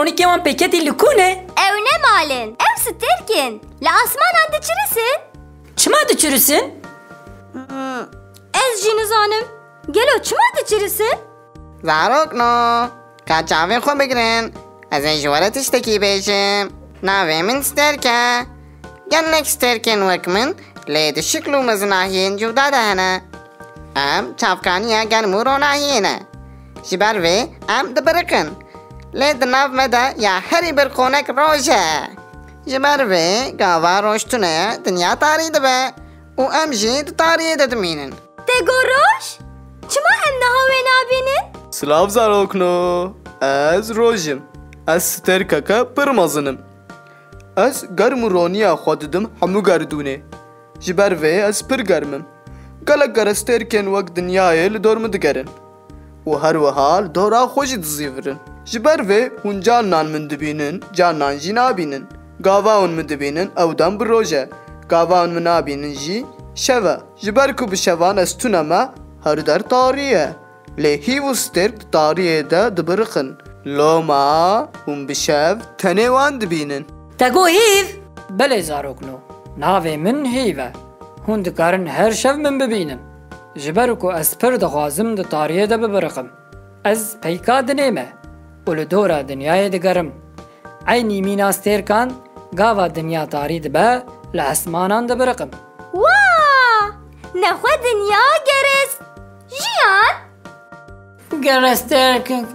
ronî kewan pêketî li ku ne? Ew ne malin, ew stêrkin. Li asmanan diçirisin. Çima diçirisin? Ez jî nizanim. Gelo çima diçirisin? Zarokno, ka çavê xwe bigirin. Ez ê ji we re tiştekî bêjim. Navê min Stêrk e. Gelek stêrkên wek min lê di şikil û mezinahiyên cuda de hene. Em çavkaniya germ û ronahiyê ne. Ji ber vê em dibiriqin. Lê di nav me de ya herî bir qonek roj e. Ji ber vê gava rojtuneye dinya tarî dibe. û em jî di tariyê de dimînin. Te got roj? Çima em niha wê nabînin? Silav zarokno. Ez rojim. Ez Stêrkeke pir mezinim. Ez germ û roniya xwe didim hemû gerdûnê. Ji ber vê ez pir germim. Gelek gerestêrkên wek dinyayê li dor min digerin. û her wiha li dora xwe jî dizîvirin. Ji ber vê hûn carinan min dibînin, carinan jî nabînin. Gava hûn min dibînin ew dem bi roj e. Gava hûn min nabînin jî şev e. Ji ber ku bi şevan ez tune me her der tarî ye. Lê hîv û stêrk di tariyê de dibiriqin. Loma hûn bi şev tenê wan dibînin. Te got hîv? Belê zarokno. Navê min hîv e. Hûn dikarin her şev min bibînin. Ji ber ku ez pir dixwazim di tariyê de bibiriqim. Ez peyka dinê me û li dora dinyayê digerim. Eynî mîna stêrkan gava dinya tarî dibe li esmanan dibiriqim. Wa! Nexwe dinya gerist. Jiyan? Gerestêrkin